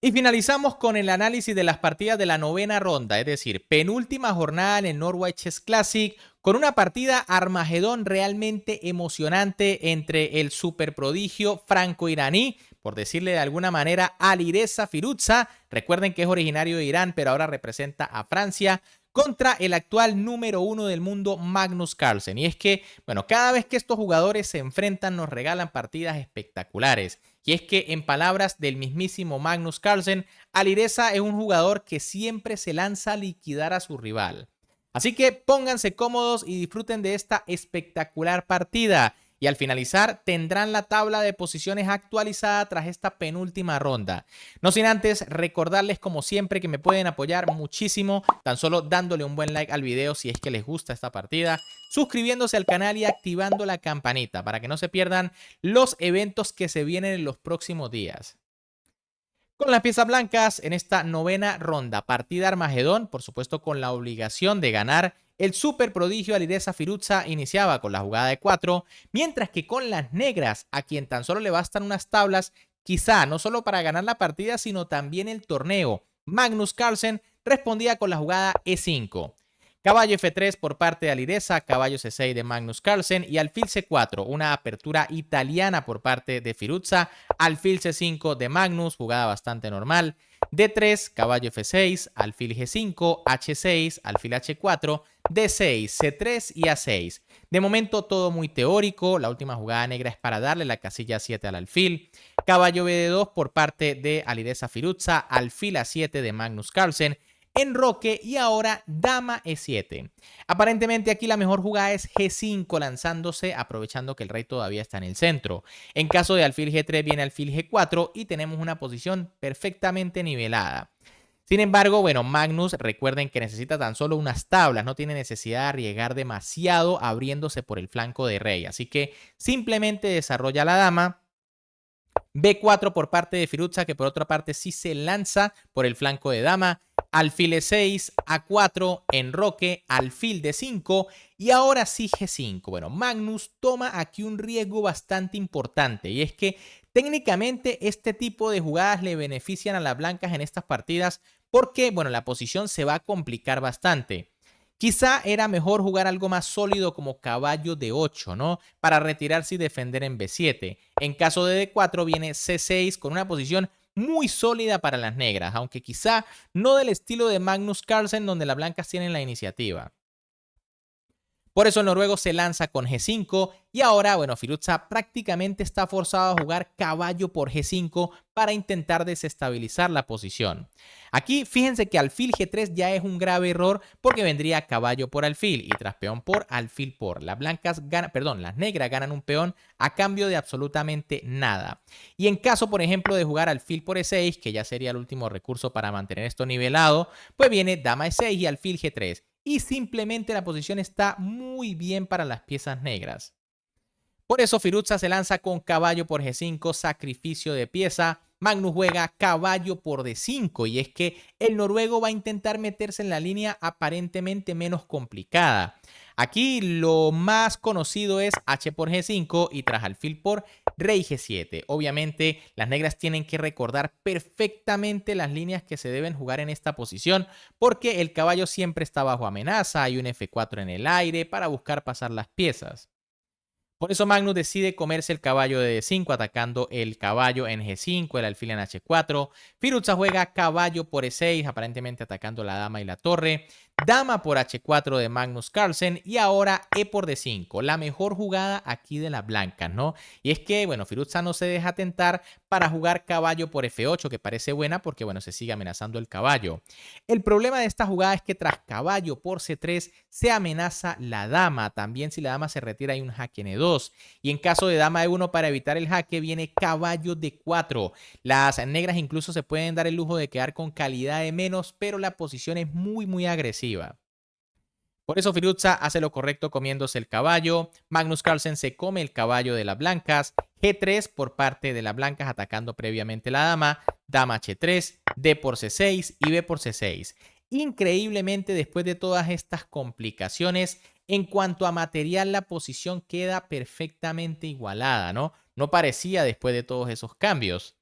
Y finalizamos con el análisis de las partidas de la novena ronda, es decir, penúltima jornada en el Norway Chess Classic, con una partida Armagedón realmente emocionante entre el superprodigio franco-iraní, por decirle de alguna manera, Alireza Firouzja. Recuerden que es originario de Irán, pero ahora representa a Francia, contra el actual número 1 del mundo, Magnus Carlsen. Y es que, bueno, cada vez que estos jugadores se enfrentan nos regalan partidas espectaculares. Y es que, en palabras del mismísimo Magnus Carlsen, Alireza es un jugador que siempre se lanza a liquidar a su rival. Así que pónganse cómodos y disfruten de esta espectacular partida. Y al finalizar tendrán la tabla de posiciones actualizada tras esta penúltima ronda. No sin antes recordarles como siempre que me pueden apoyar muchísimo tan solo dándole un buen like al video si es que les gusta esta partida, suscribiéndose al canal y activando la campanita para que no se pierdan los eventos que se vienen en los próximos días. Con las piezas blancas en esta novena ronda, partida Armagedón, por supuesto con la obligación de ganar, el super prodigio Alireza Firouzja iniciaba con la jugada de 4, mientras que con las negras, a quien tan solo le bastan unas tablas, quizá no solo para ganar la partida, sino también el torneo, Magnus Carlsen respondía con la jugada E5. Caballo F3 por parte de Alireza, caballo C6 de Magnus Carlsen y alfil C4, una apertura italiana por parte de Firouzja, alfil C5 de Magnus, jugada bastante normal, D3, caballo F6, alfil G5, H6, alfil H4, D6, C3 y A6. De momento todo muy teórico, la última jugada negra es para darle la casilla 7 al alfil, caballo BD2 por parte de Alireza Firouzja, alfil A7 de Magnus Carlsen, enroque y ahora dama E7. Aparentemente aquí la mejor jugada es G5 lanzándose aprovechando que el rey todavía está en el centro. En caso de alfil G3 viene alfil G4 y tenemos una posición perfectamente nivelada. Sin embargo, bueno, Magnus, recuerden que necesita tan solo unas tablas, no tiene necesidad de arriesgar demasiado abriéndose por el flanco de rey. Así que simplemente desarrolla la dama. B4 por parte de Firouzja, que por otra parte sí se lanza por el flanco de dama. Alfil E6, A4, enroque, alfil D5 y ahora sí G5. Bueno, Magnus toma aquí un riesgo bastante importante y es que técnicamente este tipo de jugadas le benefician a las blancas en estas partidas porque, bueno, la posición se va a complicar bastante. Quizá era mejor jugar algo más sólido como caballo de 8, ¿no? Para retirarse y defender en B7. En caso de D4 viene C6 con una posición muy sólida para las negras, aunque quizá no del estilo de Magnus Carlsen donde las blancas tienen la iniciativa. Por eso el noruego se lanza con G5 y ahora, bueno, Firouzja prácticamente está forzado a jugar caballo por G5 para intentar desestabilizar la posición. Aquí fíjense que alfil G3 ya es un grave error porque vendría caballo por alfil y tras peón por alfil por. Las negras ganan un peón a cambio de absolutamente nada. Y en caso, por ejemplo, de jugar alfil por E6, que ya sería el último recurso para mantener esto nivelado, pues viene dama E6 y alfil G3. Y simplemente la posición está muy bien para las piezas negras. Por eso Firouzja se lanza con caballo por G5, sacrificio de pieza. Magnus juega caballo por D5 y es que el noruego va a intentar meterse en la línea aparentemente menos complicada. Aquí lo más conocido es H por G5 y tras alfil por rey G7. Obviamente las negras tienen que recordar perfectamente las líneas que se deben jugar en esta posición porque el caballo siempre está bajo amenaza, hay un F4 en el aire para buscar pasar las piezas. Por eso Magnus decide comerse el caballo de D5 atacando el caballo en G5, el alfil en H4. Firouzja juega caballo por E6, aparentemente atacando la dama y la torre. Dama por H4 de Magnus Carlsen y ahora E por D5. La mejor jugada aquí de las blancas, ¿no? Y es que, bueno, Firouzja no se deja tentar para jugar caballo por F8, que parece buena porque, bueno, se sigue amenazando el caballo. El problema de esta jugada es que tras caballo por C3 se amenaza la dama. También si la dama se retira hay un jaque en E2. Y en caso de dama E1 para evitar el jaque viene caballo D4. Las negras incluso se pueden dar el lujo de quedar con calidad de menos, pero la posición es muy agresiva. Por eso Firouzja hace lo correcto comiéndose el caballo. Magnus Carlsen se come el caballo de las blancas. G3 por parte de las blancas atacando previamente la dama. Dama H3, D por C6 y B por C6. Increíblemente, después de todas estas complicaciones, en cuanto a material, la posición queda perfectamente igualada, ¿no? No parecía después de todos esos cambios.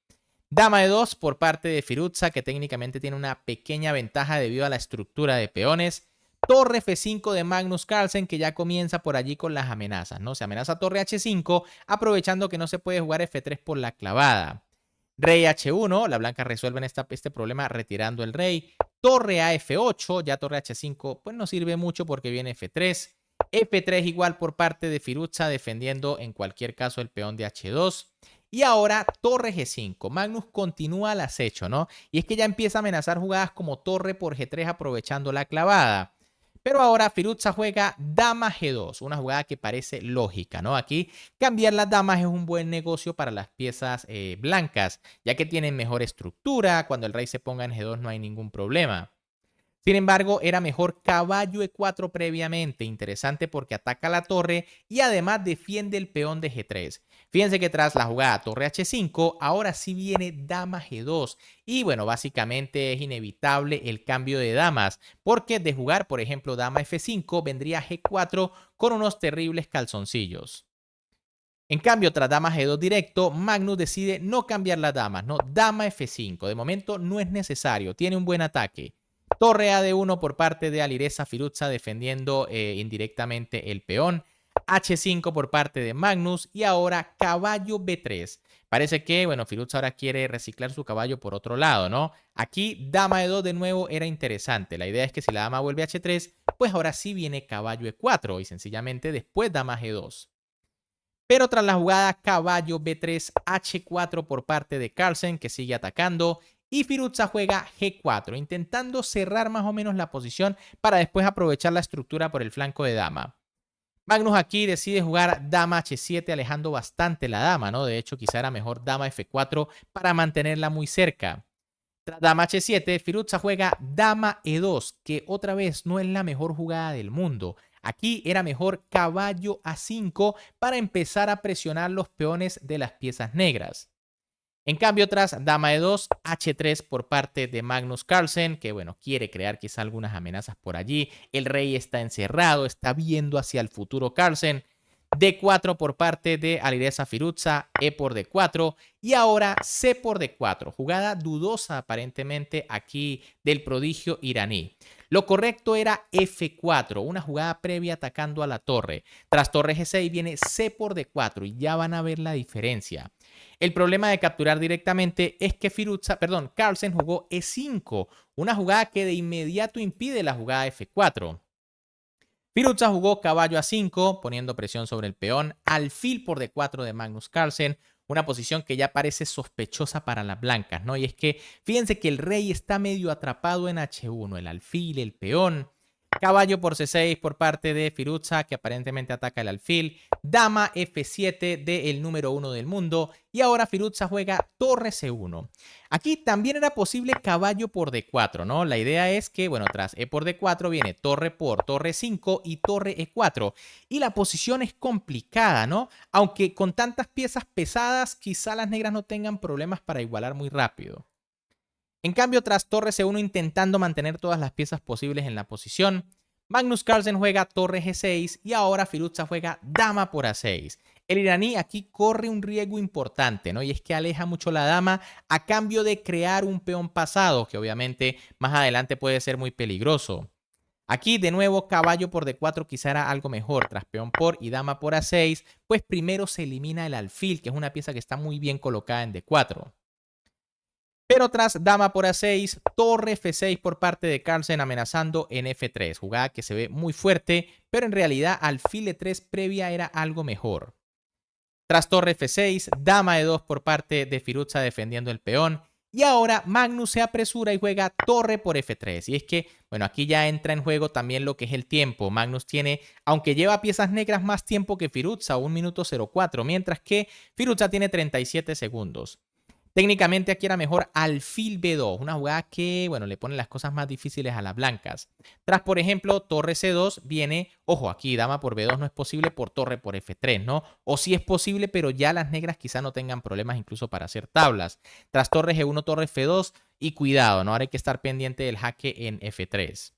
Dama de 2 por parte de Firuza, que técnicamente tiene una pequeña ventaja debido a la estructura de peones. Torre F5 de Magnus Carlsen, que ya comienza por allí con las amenazas, ¿no? Se amenaza torre H5, aprovechando que no se puede jugar F3 por la clavada. Rey H1, la blanca resuelve este problema retirando el rey. Torre a F8, ya torre H5 pues no sirve mucho porque viene F3. F3 igual por parte de Firuza, defendiendo en cualquier caso el peón de H2. Y ahora torre G5. Magnus continúa al acecho, ¿no? Y es que ya empieza a amenazar jugadas como torre por G3 aprovechando la clavada. Pero ahora Firuza juega dama G2, una jugada que parece lógica, ¿no? Aquí cambiar las damas es un buen negocio para las piezas blancas, ya que tienen mejor estructura. Cuando el rey se ponga en G2 no hay ningún problema. Sin embargo, era mejor caballo E4 previamente. Interesante porque ataca la torre y además defiende el peón de G3. Fíjense que tras la jugada torre H5, ahora sí viene dama G2. Y bueno, básicamente es inevitable el cambio de damas, porque de jugar, por ejemplo, dama F5, vendría G4 con unos terribles calzoncillos. En cambio, tras dama G2 directo, Magnus decide no cambiar las damas, no, dama F5. De momento no es necesario, tiene un buen ataque. Torre a D1 por parte de Alireza Firuza defendiendo indirectamente el peón. H5 por parte de Magnus y ahora caballo B3. Parece que, bueno, Firuza ahora quiere reciclar su caballo por otro lado, ¿no? Aquí dama E2 de nuevo era interesante. La idea es que si la dama vuelve a H3, pues ahora sí viene caballo E4 y sencillamente después dama G2. Pero tras la jugada caballo B3, H4 por parte de Carlsen, que sigue atacando, y Firuza juega G4, intentando cerrar más o menos la posición para después aprovechar la estructura por el flanco de dama. Magnus aquí decide jugar dama H7, alejando bastante la dama, ¿no? De hecho, quizá era mejor dama F4 para mantenerla muy cerca. Tras dama H7, Firuza juega dama E2, que otra vez no es la mejor jugada del mundo. Aquí era mejor caballo A5 para empezar a presionar los peones de las piezas negras. En cambio, tras dama E2, H3 por parte de Magnus Carlsen, que bueno, quiere crear quizá algunas amenazas por allí. El rey está encerrado, está viendo hacia el futuro Carlsen. D4 por parte de Alireza Firuza, E por D4 y ahora C por D4. Jugada dudosa aparentemente aquí del prodigio iraní. Lo correcto era F4, una jugada previa atacando a la torre. Tras torre G6 viene C por D4 y ya van a ver la diferencia. El problema de capturar directamente es que Carlsen jugó E5, una jugada que de inmediato impide la jugada F4. Firuza jugó caballo A5, poniendo presión sobre el peón, alfil por D4 de Magnus Carlsen, una posición que ya parece sospechosa para las blancas, ¿no? Y es que fíjense que el rey está medio atrapado en H1, el alfil, el peón. Caballo por C6 por parte de Firuza, que aparentemente ataca el alfil. Dama F7 del número 1 del mundo. Y ahora Firuza juega torre C1. Aquí también era posible caballo por D4, ¿no? La idea es que, bueno, tras E por D4 viene torre por torre 5 y torre E4. Y la posición es complicada, ¿no? Aunque con tantas piezas pesadas, quizá las negras no tengan problemas para igualar muy rápido. En cambio, tras torre C1 intentando mantener todas las piezas posibles en la posición, Magnus Carlsen juega torre G6 y ahora Firuza juega dama por A6. El iraní aquí corre un riesgo importante, ¿no? Y es que aleja mucho la dama a cambio de crear un peón pasado, que obviamente más adelante puede ser muy peligroso. Aquí de nuevo caballo por D4 quizá era algo mejor. Tras peón por y dama por A6, pues primero se elimina el alfil, que es una pieza que está muy bien colocada en D4. Pero tras dama por A6, torre F6 por parte de Carlsen amenazando en F3. Jugada que se ve muy fuerte, pero en realidad alfil E3 previa era algo mejor. Tras torre F6, dama E2 por parte de Firuza defendiendo el peón. Y ahora Magnus se apresura y juega torre por F3. Y es que, bueno, aquí ya entra en juego también lo que es el tiempo. Magnus tiene, aunque lleva piezas negras, más tiempo que Firuza, 1 minuto 04, mientras que Firuza tiene 37 segundos. Técnicamente aquí era mejor alfil B2, una jugada que, bueno, le pone las cosas más difíciles a las blancas. Tras, por ejemplo, torre C2 viene, ojo, aquí dama por B2 no es posible por torre por F3, ¿no? O sí es posible, pero ya las negras quizá no tengan problemas incluso para hacer tablas. Tras torre G1, torre F2 y cuidado, ¿no? Ahora hay que estar pendiente del jaque en F3.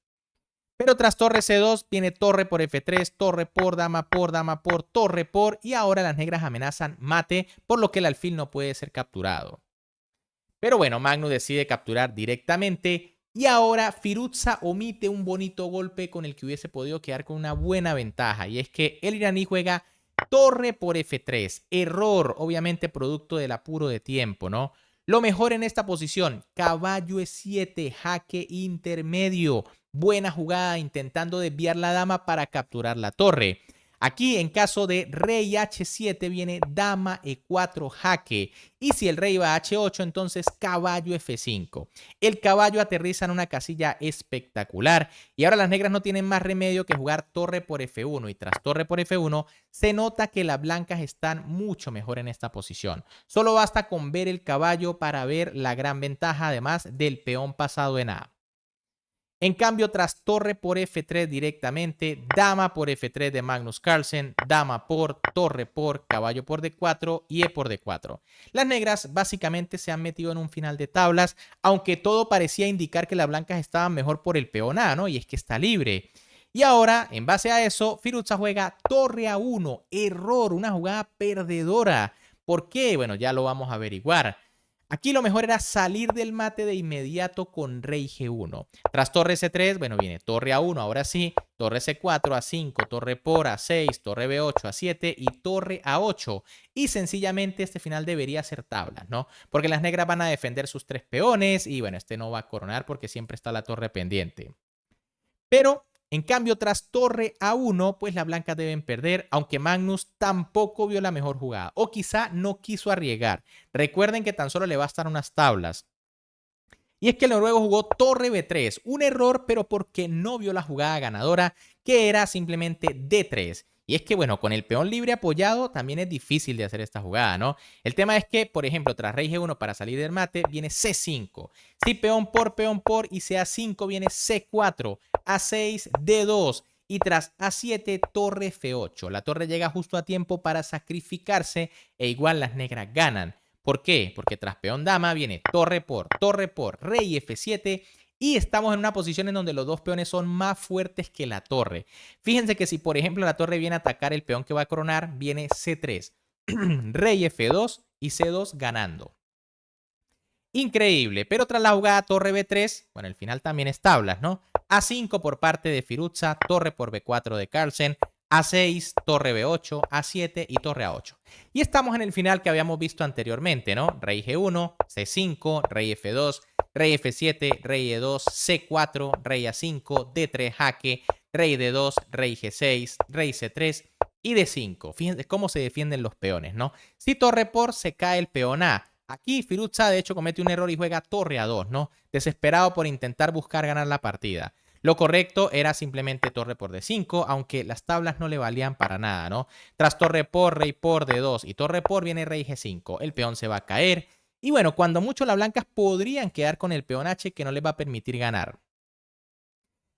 Pero tras torre C2 viene torre por F3, torre por, dama por, dama por, torre por y ahora las negras amenazan mate, por lo que el alfil no puede ser capturado. Pero bueno, Magnus decide capturar directamente y ahora Firuza omite un bonito golpe con el que hubiese podido quedar con una buena ventaja. Y es que el iraní juega torre por F3. Error, obviamente producto del apuro de tiempo, ¿no? Lo mejor en esta posición, caballo E7, jaque intermedio. Buena jugada intentando desviar la dama para capturar la torre. Aquí en caso de rey H7 viene dama E4 jaque. Y si el rey va a H8, entonces caballo F5. El caballo aterriza en una casilla espectacular. Y ahora las negras no tienen más remedio que jugar torre por F1. Y tras torre por F1 se nota que las blancas están mucho mejor en esta posición. Solo basta con ver el caballo para ver la gran ventaja además del peón pasado en A. En cambio, tras torre por F3 directamente, dama por F3 de Magnus Carlsen, dama por, torre por, caballo por D4 y E por D4. Las negras básicamente se han metido en un final de tablas, aunque todo parecía indicar que las blancas estaban mejor por el peón A, ¿no? Y es que está libre. Y ahora, en base a eso, Firuza juega torre a 1, error, una jugada perdedora. ¿Por qué? Bueno, ya lo vamos a averiguar. Aquí lo mejor era salir del mate de inmediato con rey G1. Tras torre C3, bueno, viene torre A1, ahora sí, torre C4, A5, torre por A6, torre B8, A7 y torre A8. Y sencillamente este final debería ser tablas, ¿no? Porque las negras van a defender sus 3 peones y bueno, este no va a coronar porque siempre está la torre pendiente. Pero en cambio, tras torre A1, pues las blancas deben perder, aunque Magnus tampoco vio la mejor jugada. O quizá no quiso arriesgar. Recuerden que tan solo le bastan unas tablas. Y es que el noruego jugó torre B3. Un error, pero porque no vio la jugada ganadora, que era simplemente D3. Y es que, bueno, con el peón libre apoyado también es difícil de hacer esta jugada, ¿no? El tema es que, por ejemplo, tras rey G1 para salir del mate, viene C5. Si peón por y A5 viene C4, A6, D2. Y tras A7, torre F8. La torre llega justo a tiempo para sacrificarse e igual las negras ganan. ¿Por qué? Porque tras peón dama viene torre por, rey F7 y estamos en una posición en donde los dos peones son más fuertes que la torre. Fíjense que si por ejemplo la torre viene a atacar el peón que va a coronar, viene C3, rey F2 y C2 ganando. Increíble, pero tras la jugada torre B3, bueno, el final también es tablas, ¿no? A5 por parte de Firuza, torre por B4 de Carlsen, A6, torre B8, A7 y torre A8. Y estamos en el final que habíamos visto anteriormente, ¿no? Rey G1, C5, rey F2, rey F7, rey E2, C4, rey A5, D3 jaque, rey D2, rey G6, rey C3 y D5. Fíjense cómo se defienden los peones, ¿no? Si torre por, se cae el peón A. Aquí Firuza de hecho comete un error y juega torre a 2, ¿no? Desesperado por intentar buscar ganar la partida. Lo correcto era simplemente torre por D5, aunque las tablas no le valían para nada, ¿no? Tras torre por, rey por D2 y torre por viene rey G5. El peón se va a caer. Y bueno, cuando mucho las blancas podrían quedar con el peón H que no les va a permitir ganar.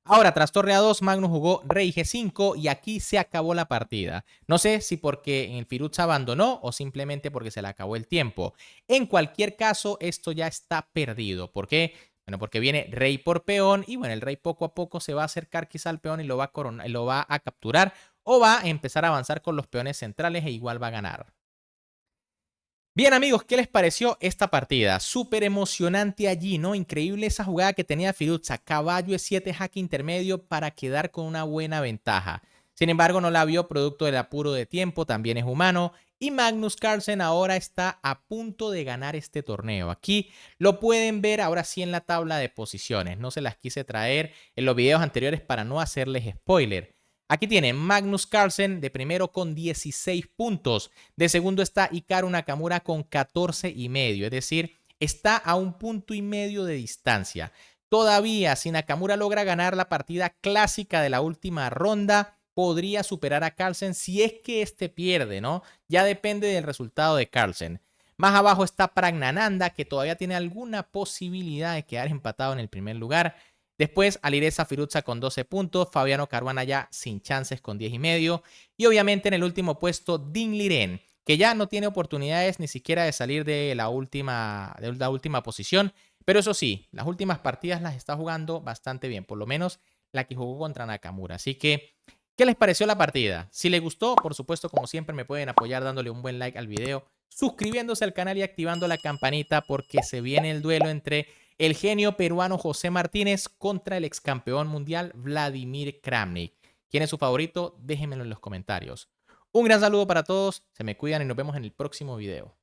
Ahora, tras torre A2, Magnus jugó rey G5 y aquí se acabó la partida. No sé si porque el Firuza abandonó o simplemente porque se le acabó el tiempo. En cualquier caso, esto ya está perdido. ¿Por qué? Bueno, porque viene rey por peón y bueno, el rey poco a poco se va a acercar quizá al peón y lo va a coronar, lo va a capturar o va a empezar a avanzar con los peones centrales e igual va a ganar. Bien amigos, ¿qué les pareció esta partida? Súper emocionante allí, ¿no? Increíble esa jugada que tenía Firuza. Caballo E7 jaque intermedio para quedar con una buena ventaja. Sin embargo, no la vio producto del apuro de tiempo, también es humano. Y Magnus Carlsen ahora está a punto de ganar este torneo. Aquí lo pueden ver ahora sí en la tabla de posiciones. No se las quise traer en los videos anteriores para no hacerles spoiler. Aquí tienen Magnus Carlsen de primero con 16 puntos. De segundo está Hikaru Nakamura con 14,5. Es decir, está a 1,5 puntos de distancia. Todavía, si Nakamura logra ganar la partida clásica de la última ronda, podría superar a Carlsen si es que este pierde, ¿no? Ya depende del resultado de Carlsen. Más abajo está Pragnananda, que todavía tiene alguna posibilidad de quedar empatado en el primer lugar. Después, Alireza Firuza con 12 puntos, Fabiano Caruana ya sin chances con 10,5. Y obviamente en el último puesto, Ding Liren, que ya no tiene oportunidades ni siquiera de salir de la última posición. Pero eso sí, las últimas partidas las está jugando bastante bien, por lo menos la que jugó contra Nakamura. Así que, ¿qué les pareció la partida? Si les gustó, por supuesto, como siempre, me pueden apoyar dándole un buen like al video, suscribiéndose al canal y activando la campanita porque se viene el duelo entre el genio peruano José Martínez contra el ex campeón mundial Vladimir Kramnik. ¿Quién es su favorito? Déjenmelo en los comentarios. Un gran saludo para todos, se me cuidan y nos vemos en el próximo video.